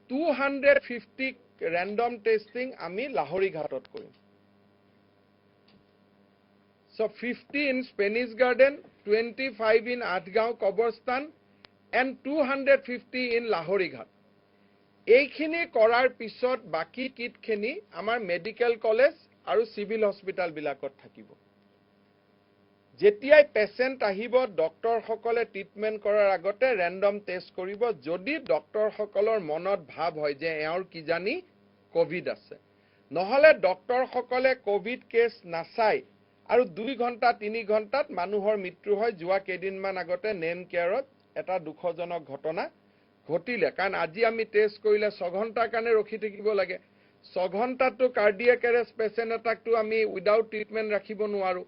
250 ৰেন্ডম টেষ্টিং আমি লাহৰি ঘাটত কৰিম So 50 in Spanish Garden, 25 in Atgao Koborstan, and 250 in Lahori Ghat. এইখিনি কৰাৰ পিছত বাকি কিটখিনি আমাৰ মেডিকেল কলেজ আৰু সিভিল হস্পিটাল বিলাকত থাকিব যেতিয়াই পেশেন্ট আহিব ডক্টৰসকলে ট্ৰিটমেন্ট কৰাৰ আগতে ৰেন্ডম টেষ্ট কৰিব যদি ডক্টৰসকলৰ মনত ভাৱ হয় যে এওঁৰ কিজানি কোভিড আছে নহলে ডক্টৰসকলে কোভিড কেছ নাচাই আৰু 2 ঘণ্টা 3 ঘণ্টাত মানুহৰ মৃত্যু হয় যোৱা কেইদিনমান আগতে নেম কেয়াৰত এটা দুখজনক ঘটনা ঘটিলে কাৰণ আজি আমি টেষ্ট কৰিলে 6 ঘণ্টাৰ কাৰণে ৰখি থাকিব লাগে 6 ঘণ্টাটো কাৰ্ডিয়াক এৰেষ্ট পেশেন্ট এটাকটো আমি উইদাউট ট্ৰিটমেন্ট ৰাখিব নোৱাৰো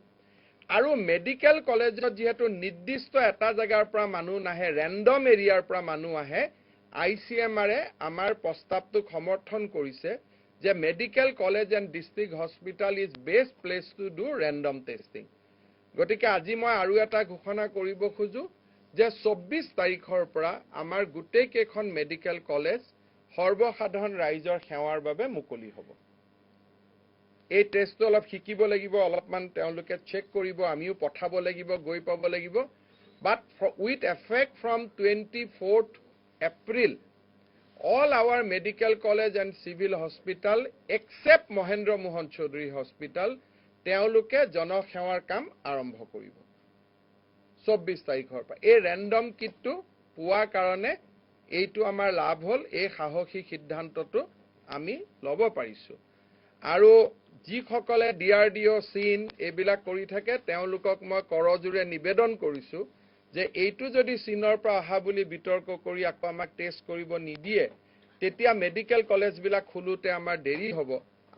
আৰু মেডিকেল কলেজত যেহেতু নিৰ্দিষ্ট এটা জায়গাৰ পৰা মানুহ নাহে ৰেন্ডম এৰিয়াৰ পৰা মানুহ আহে আইসিএমআৰে আমাৰ প্ৰস্তাৱটো সমৰ্থন কৰিছে যে medical college and district hospital is best place to do random testing গতিকে আজি মই আৰু এটা ঘোষণা কৰিব খুজো যে 24 তাৰিখৰ পৰা আমাৰ গোটেই কেইখন মেডিকেল কলেজ সৰ্বসাধাৰণ ৰাইজৰ সেৱাৰ বাবে মুকলি হ'ব এই টেষ্টটো অলপ শিকিব লাগিব অলপমান তেওঁলোকে চেক কৰিব আমিও পঠাব লাগিব গৈ পাব লাগিব but with effect from 24th April all our medical college and civil hospital except Mahendra Mohan Chaudhary Hospital তেওঁলোকে জনসেৱাৰ কাম আৰম্ভ কৰিব 24 তাৰিখৰ পৰা এই ৰেন্ডম কিটটো পোৱাৰ কাৰণে এইটো আমাৰ লাভ হ'ল এই সাহসী সিদ্ধান্তটো আমি ল'ব পাৰিছো আৰু যিসকলে ডিআৰডিও চিন এইবিলাক কৰি থাকে তেওঁলোকক মই কৰজুৰে নিবেদন কৰিছো যে এইটো যদি চিনৰ পৰা অহা বুলি বিতৰ্ক কৰি আকৌ আমাক টেষ্ট কৰিব নিদিয়ে তেতিয়া মেডিকেল কলেজবিলাক খুলুতে আমাৰ দেৰি হ'ব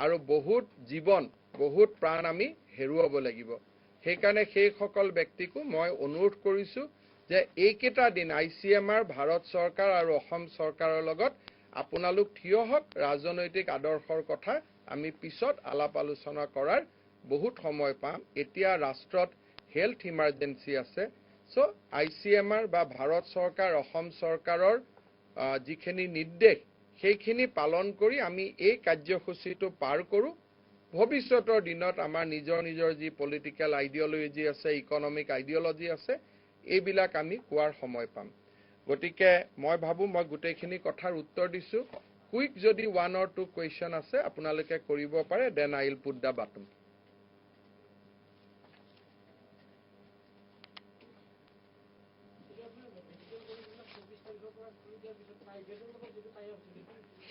আৰু বহুত জীৱন বহুত প্ৰাণ আমি হেৰুৱাব লাগিব সেইকাৰণে সেই সকল ব্যক্তিকো মই অনুৰোধ কৰিছো যে এইকেইটা দিন আইসিএমআৰ ভাৰত চৰকাৰ আৰু অসম চৰকাৰৰ লগত আপোনালোক থিয় হওক ৰাজনৈতিক আদৰ্শৰ কথা আমি পিছত আলাপ আলোচনা কৰাৰ বহুত সময় পাম এতিয়া ৰাষ্ট্ৰত হেলথ ইমাৰ্জেন্সি আছে সো আইসিএমআৰ বা ভাৰত চৰকাৰ অসম চৰকাৰৰ যিখিনি নিৰ্দেশ সেইখিনি পালন কৰি আমি এই কাৰ্যসূচীটো পাৰ কৰো ভৱিষ্যতৰ দিনত আমাৰ নিজৰ যি পলিটিক্যাল আইডিঅলজি আছে ইকনমিক আইডিঅলজি আছে এইবিলাক আমি কোৱাৰ সময় পাম গতিকে মই ভাবো মই গোটেইখিনি কথাৰ উত্তৰ দিছো কুইক যদি 1 or 2 কোৱেশ্চন আছে আপোনালোকে কৰিব পাৰে then I will put the button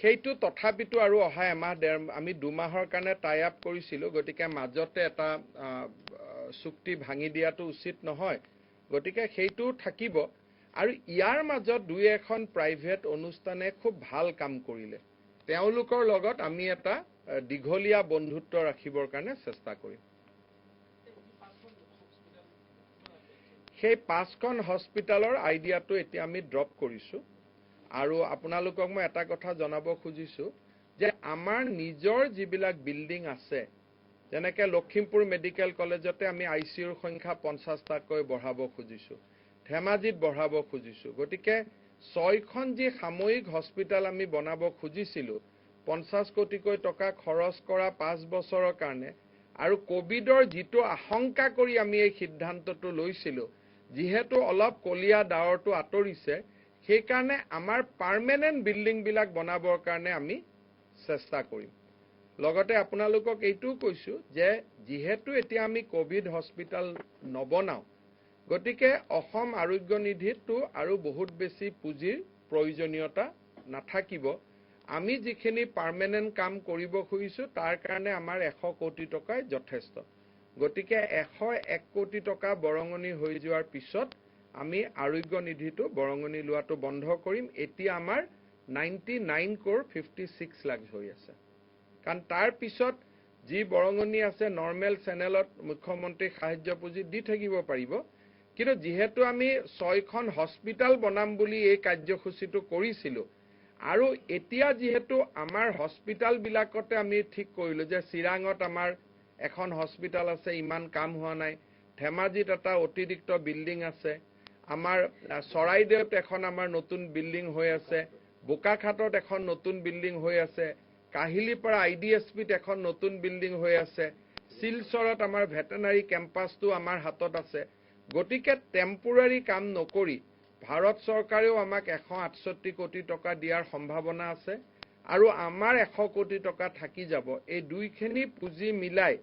সেইটো তথাপিতো আৰু অহা এমাহ আমি 2 মাহৰ কাৰণে টাই আপ কৰিছিলো গতিকে মাজতে এটা চুক্তি ভাঙি দিয়াটো উচিত নহয় গতিকে সেইটো থাকিব আৰু ইয়াৰ মাজত 2-এখন প্ৰাইভেট অনুষ্ঠানে খুব ভাল কাম কৰিলে তেওঁলোকৰ লগত আমি এটা দীঘলীয়া বন্ধুত্ব ৰাখিবৰ কাৰণে চেষ্টা কৰিম সেই 5খন হস্পিটালৰ আইডিয়াটো এতিয়া আমি ড্ৰপ কৰিছো আৰু আপোনালোকক মই এটা কথা জনাব খুজিছো যে আমাৰ নিজৰ যিবিলাক বিল্ডিং আছে যেনেকৈ লখিমপুৰ মেডিকেল কলেজতে আমি আইসিইউৰ সংখ্যা 50টাকৈ বঢ়াব খুজিছো ধেমাজিত বঢ়াব খুজিছো গতিকে 6খন যি সাময়িক হস্পিটাল আমি বনাব খুজিছিলো 50 কোটিকৈ টকা খৰচ কৰা 5 বছৰৰ কাৰণে আৰু কোভিডৰ যিটো আশংকা কৰি আমি এই সিদ্ধান্তটো লৈছিলো যিহেতু অলপ কলিয়া ডাৱৰটো আঁতৰিছে সেই কাৰণে আমাৰ পাৰ্মানেন্ট বিল্ডিং বিলাক বনাবৰ কাৰণে আমি চেষ্টা কৰিম লগতে আপোনালোকক এইটো কৈছো যে যেহেতু এতিয়া আমি কোভিড হস্পিটাল নবনাও গতিকে অসম আৰোগ্য নিধিটো আৰু বহুত বেছি পুঁজিৰ প্ৰয়োজনীয়তা নাথাকিব আমি যিখিনি পাৰ্মানেন্ট কাম কৰিব খুজিছো তাৰ কাৰণে আমাৰ 100 কোটি টকাই যথেষ্ট গতিকে 101 কোটি টকা বৰঙনি হৈ যোৱাৰ পিছত আমি আৰোগ্য নিধিটো বৰঙনি লোৱাটো বন্ধ কৰিম এতিয়া আমাৰ 99 crore 56 লাখ হৈ আছে কাৰণ তাৰ পিছত যি বৰঙনি আছে নৰ্মেল চেনেলত মুখ্যমন্ত্ৰী সাহায্য পুঁজি দি থাকিব পাৰিব কিন্তু যেহেতু আমি 6খন হস্পিটাল বনাম বুলি এই কাৰ্যসূচীটো কৰিছিলো আৰু এতিয়া যেহেতু আমাৰ হস্পিটাল বিলাকতে আমি ঠিক কৰিলো যে চিৰাঙত আমাৰ এখন হস্পিটাল আছে ইমান কাম হোৱা নাই ধেমাজিত এটা অতিৰিক্ত বিল্ডিং আছে আমাৰ চৰাইদেউত এখন আমাৰ নতুন বিল্ডিং হৈ আছে বোকাখাটত এখন নতুন বিল্ডিং হৈ আছে কাহিলিপাৰা আইডিএছপিত এখন নতুন বিল্ডিং হৈ আছে শিলচৰত আমাৰ ভেটেনাৰী কেম্পাছটো আমাৰ হাতত আছে গতিকে টেম্পোৰাৰী কাম নকৰি ভাৰত চৰকাৰেও আমাক 168 কোটি টকা দিয়াৰ সম্ভাৱনা আছে আৰু আমাৰ 100 কোটি টকা থাকি যাব এই দুইখিনি পুঁজি মিলাই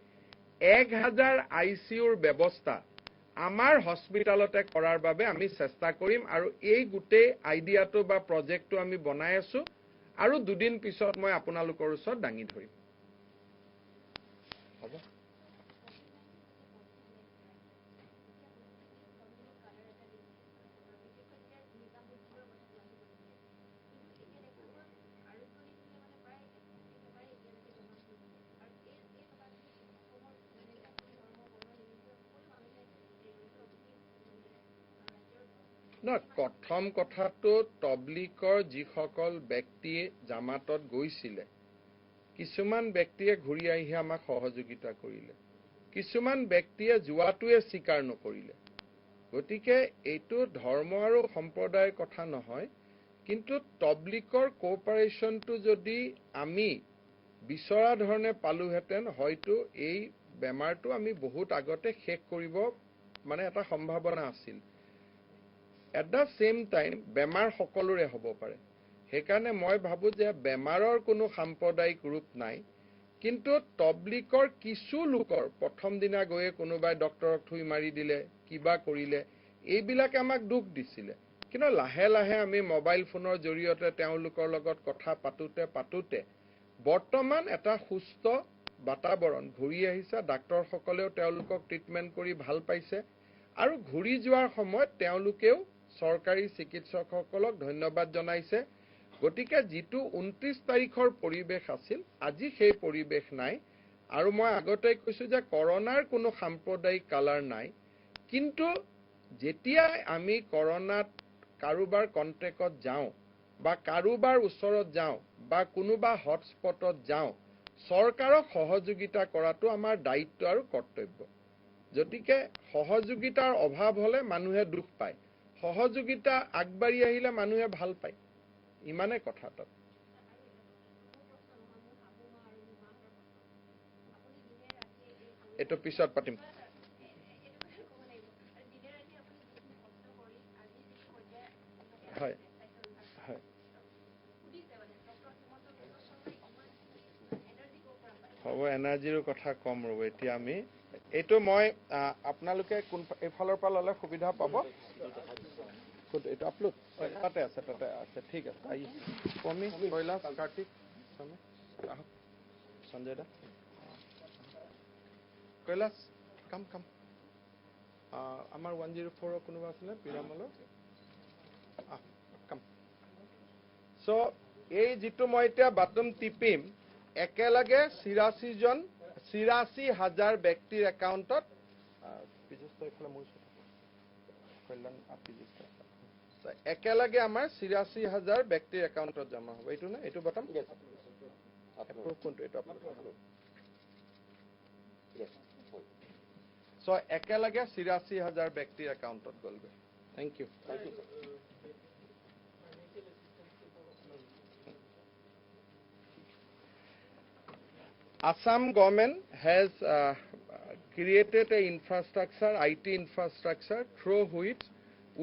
1000 আইসিইউৰ ব্যৱস্থা আমাৰ হস্পিটালতে কৰাৰ বাবে আমি চেষ্টা কৰিম আৰু এই গোটেই আইডিয়াটো বা প্ৰজেক্টটো আমি বনাই আছো আৰু দুদিন পিছত মই আপোনালোকৰ ওচৰত দাঙি ধৰিম হ'ব প্ৰথম কথাটো তবলিকৰ যিসকল ব্যক্তিয়ে জামাতত গৈছিলে কিছুমান ব্যক্তিয়ে ঘূৰি আহি আমাক সহযোগিতা কৰিলে কিছুমান ব্যক্তিয়ে যোৱাটোৱে স্বীকাৰ নকৰিলে গতিকে এইটো ধৰ্ম আৰু সম্প্ৰদায়ৰ কথা নহয় কিন্তু তবলিকৰ কোঅপাৰেচনটো যদি আমি বিচৰা ধৰণে পালোহেঁতেন হয়তো এই বেমাৰটো আমি বহুত আগতে শেষ কৰিব মানে এটা সম্ভাৱনা আছিল At the same time, বেমাৰ সকলোৰে হ'ব পাৰে সেইকাৰণে মই ভাবো যে বেমাৰৰ কোনো সাম্প্ৰদায়িক ৰূপ নাই কিন্তু তবলিকৰ কিছু লোকৰ প্ৰথম দিনা গৈয়ে কোনোবাই ডক্টৰক থুই মাৰি দিলে কিবা কৰিলে এইবিলাকে আমাক দুখ দিছিলে কিন্তু লাহে লাহে আমি মোবাইল ফোনৰ জৰিয়তে তেওঁলোকৰ লগত কথা পাতোতে বৰ্তমান এটা সুস্থ বাতাবৰণ ঘূৰি আহিছে ডাক্তৰসকলেও তেওঁলোকক ট্ৰিটমেন্ট কৰি ভাল পাইছে আৰু ঘূৰি যোৱাৰ সময়ত তেওঁলোকেও চৰকাৰী চিকিৎসকসকলক ধন্যবাদ জনাইছে গতিকে যিটো 29 তাৰিখৰ পৰিবেশ আছিল আজি সেই পৰিবেশ নাই আৰু মই আগতে কৈছো যে কৰোনাৰ কোনো সাম্প্ৰদায়িক কালাৰ নাই কিন্তু যেতিয়া আমি কৰোনাত কাৰোবাৰ কন্টেক্টত যাওঁ বা কাৰোবাৰ ওচৰত যাওঁ বা কোনোবা হটস্পটত যাওঁ চৰকাৰক সহযোগিতা কৰাটো আমাৰ দায়িত্ব আৰু কৰ্তব্য গতিকে সহযোগিতাৰ অভাৱ হলে মানুহে দুখ পায় সহযোগিতা আগবাঢ়ি আহিলে মানুহে ভাল পায় ইমানে কথাটা এটো পিছত পাতিম হয় হয় হ'ব এনাৰ্জিৰ কথা কম ৰব এতিয়া আমি এইটো মই আপোনালোকে কোন এফালৰ পৰা ললে সুবিধা পাব এইটো আপলোড তাতে আছে ঠিক আছে আই কমি কৈলাশ কাৰ্তিক সঞ্জয় দা কৈলাশ কাম আমাৰ 104 কোনোবা আছে নে পিৰামলৰ কাম সো এই যিটো মই এতিয়া বাটন টিপিম একেলগে ৮৬,০০০ ব্যক্তিৰ একাউণ্টত একেলগে আমাৰ ৮৬,০০০ ব্যক্তিৰ একাউণ্টত জমা হ'ব এইটো না এইটো বটন কোনটো এইটো সো একেলগে ৮৬,০০০ ব্যক্তিৰ একাউণ্টত গ'লগৈ thank you Assam government has created an infrastructure, IT infrastructure, through which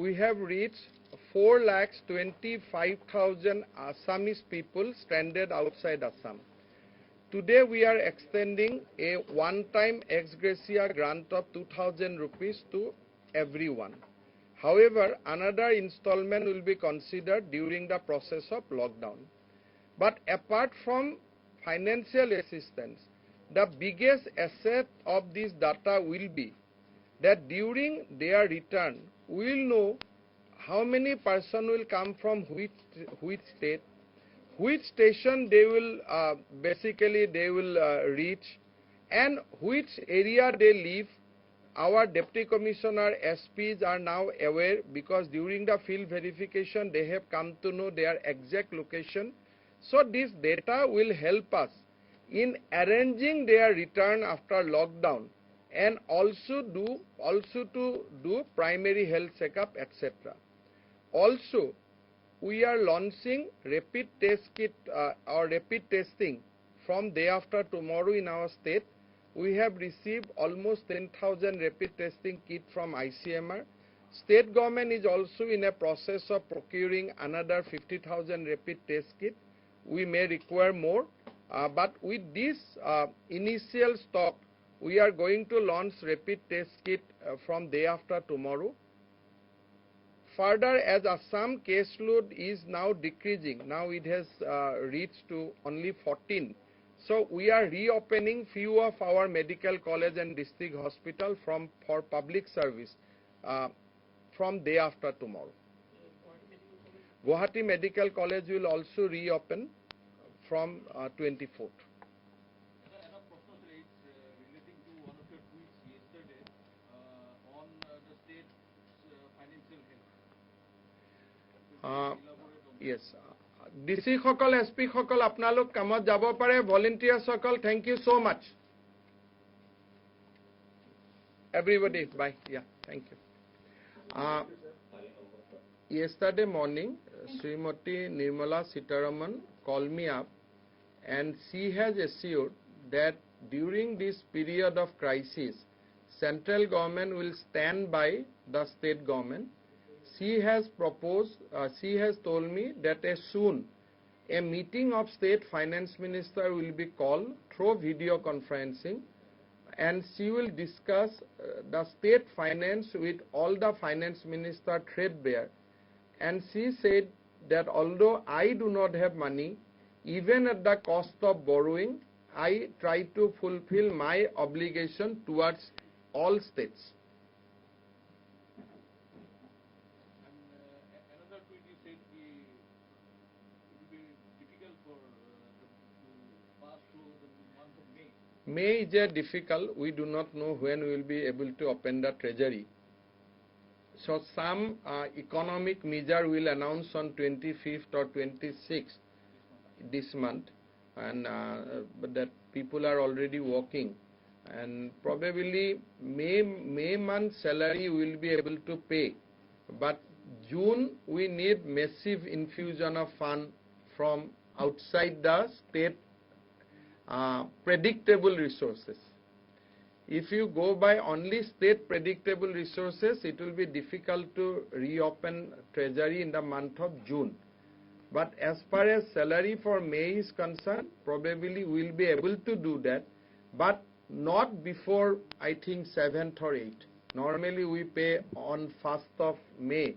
we have reached 4,25,000 Assamese people stranded outside Assam. Today we are extending a one-time ex gratia grant of 2,000 rupees to everyone. However, another installment will be considered during the process of lockdown. But apart from financial assistance, the biggest asset of this data will be that during their return, we will know how many person will come from which state, which station they will reach, and which area they live. Our Deputy Commissioner SPs are now aware because during the field verification, they have come to know their exact location. So this data will help us in arranging their return after lockdown and also to do primary health checkup, etc. Also, we are launching rapid test kit or rapid testing from day after tomorrow in our state. We have received almost 10,000 rapid testing kit from ICMR. State government is also in a process of procuring another 50,000 rapid test kit. We may require more, but with this initial stock, we are going to launch rapid test kit from day after tomorrow. Further, as Assam caseload is now decreasing, now it has reached to only 14. So we are reopening few of our medical college and district hospital for public service from day after tomorrow. Guwahati Medical College will also reopen from 24th. Relating to one of your tweets yesterday on the state's financial health. Yes. DC সকল SP সকল আপোনালোক কামত যাব পাৰে volunteers সকল thank you so much everybody bye yeah thank you yesterday morning Srimati Nirmala Sitharaman called me up and she has assured that during this period of crisis central government will stand by the state government. She has proposed, she has told me that as soon a meeting of state finance minister will be called through video conferencing and she will discuss the state finance with all the finance minister threadbare. And she said that although I do not have money, even at the cost of borrowing, I try to fulfill my obligation towards all states. Another tweet you said it will be difficult for to pass through the month of May. May is difficult. We do not know when we will be able to open the treasury. So some economic measure will announce on 25th or 26th this month, and but that people are already working, and probably May month salary will be able to pay, but June we need massive infusion of fund from outside the state predictable resources. If you go by only state predictable resources, it will be difficult to reopen treasury in the month of June. But as far as salary for May is concerned, probably we will be able to do that, but not before, I think, 7th or 8th. Normally we pay on 1st of May,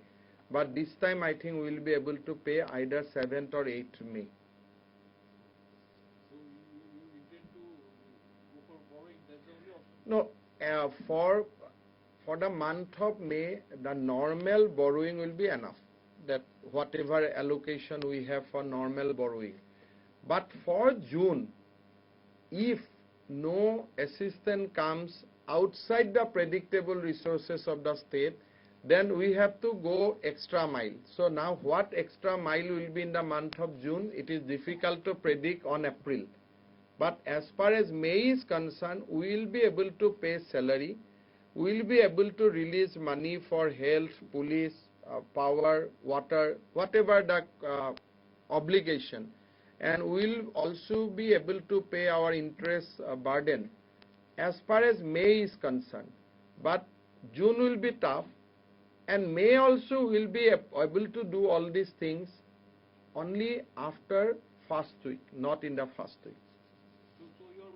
but this time I think we will be able to pay either 7th or 8th May. So you intend to go for borrowing? That's the only option. No, for the month of May, the normal borrowing will be enough. That whatever allocation we have for normal borrowing. But for June, if no assistance comes outside the predictable resources of the state, then we have to go extra mile. So now what extra mile will be in the month of June, it is difficult to predict on April. But as far as May is concerned, we will be able to pay salary, we will be able to release money for health, police, power, water, whatever the obligation, and we will also be able to pay our interest burden as far as May is concerned. But June will be tough, and May also will be able to do all these things only after first week, not in the first week. So your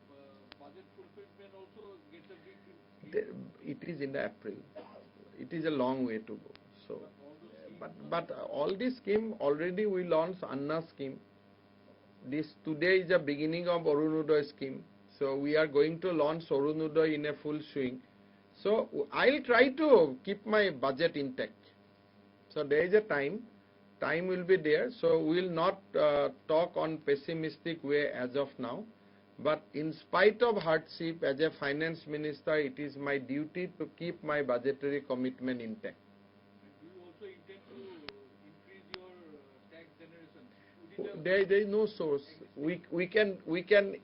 budget fulfillment also gets a big. It is in the April. It is a long way to go. So, but all this scheme already we launched Anna scheme. This today is the beginning of Arunodoy scheme. So we are going to launch Arunodoy in a full swing. So I'll try to keep my budget intact. So there is a time will be there. So we will not talk on pessimistic way as of now. But in spite of hardship, as a finance minister, it is my duty to keep my budgetary commitment intact. Do you also intend to increase your tax generation? There is no source. We can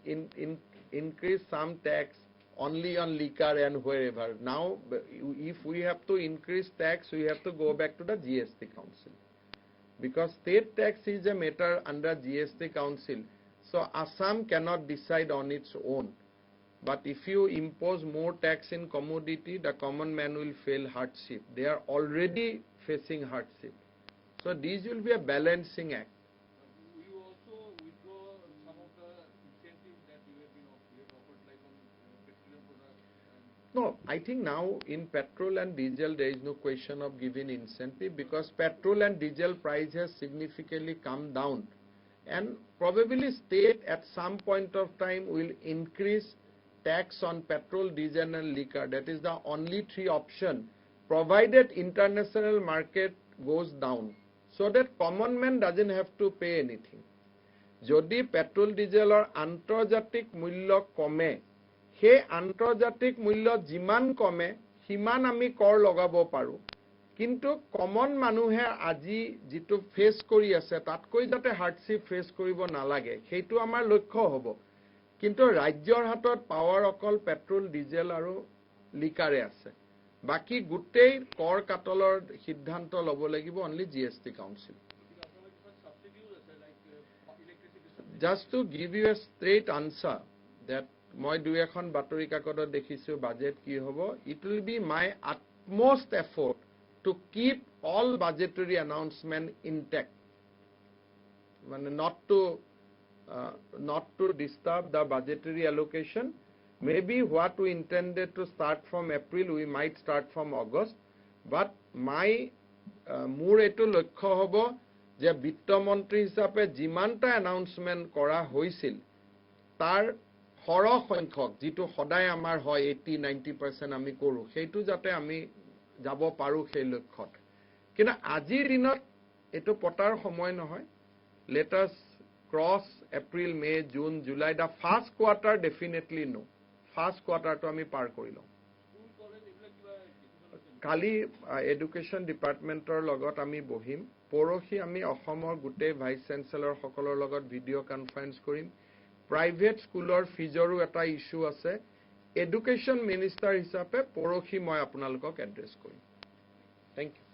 increase some tax only on liquor and wherever. Now, if we have to increase tax, we have to go back to the GST Council, because state tax is a matter under GST Council. So Assam cannot decide on its own. But if you impose more tax in commodity, the common man will feel hardship. They are already facing hardship. So these will be a balancing act. Will you also withdraw some of the incentives that you have offered, like on petroleum products No, I think now in petrol and diesel there is no question of giving incentive because petrol and diesel price has significantly come down, and probably state at some point of time will increase tax on petrol, diesel and liquor. That is the only three option, provided international market goes down, so that common man doesn't have to pay anything. Jodi petrol dieselor antarjatik mulya kome, সেই আন্তৰ্জাতিক মূল্য যিমান কমে সিমান আমি কৰ লগাব পাৰো, কিন্তু কমন মানুহে আজি যেটো ফেস কৰি আছে তাতকৈ যাতে হাৰ্ডশিপ ফেস কৰিব নালাগে সেইটো আমাৰ লক্ষ্য হ'ব। কিন্তু ৰাজ্যৰ হাতত পাৱাৰ অকল পেট্ৰল ডিজেল আৰু লিকাৰে আছে, বাকি গোটেই কৰ কাটলৰ সিদ্ধান্ত ল'ব লাগিব only GST council. Just to give you a straight answer that মই দুই এখন বাতৰি কাকতত দেখিছো বাজেট কি হ'ব, it will be my utmost effort to keep all budgetary announcement intact, মানে not to disturb the budgetary allocation. Maybe what we intended to start from April we might start from August, but my মোৰ এটো লক্ষ্য হ'ব যে বিত্তমন্ত্ৰী হিচাপে যিমানটা announcement কৰা হৈছিল তাৰ সৰহ সংখ্যক যেটো সদায় আমাৰ হয় 80-90% আমি কৰো, সেইটো যাতে আমি যাব পাৰো সেই লক্ষ্যত। কিন্তু আজিৰ দিনত এটো পটাৰ সময় নহয়। Let us cross April, May, June, July, the first quarter definitely no, first quarter to আমি পাৰ কৰি লওঁ। কালি এডুকেশন ডিপাৰ্টমেন্টৰ লগত আমি বহিম, পৰহি আমি অসমৰ গোটেই ভাইস চেঞ্চেলৰ সকলৰ লগত ভিডিও কনফাৰেন্স কৰিম। প্ৰাইভেট স্কুলৰ ফিজৰো এটা ইস্যু আছে, এডুকেশন মিনিষ্টাৰ হিচাপে পৰহি মই আপোনালোকক এড্ৰেছ কৰিম। Thank U.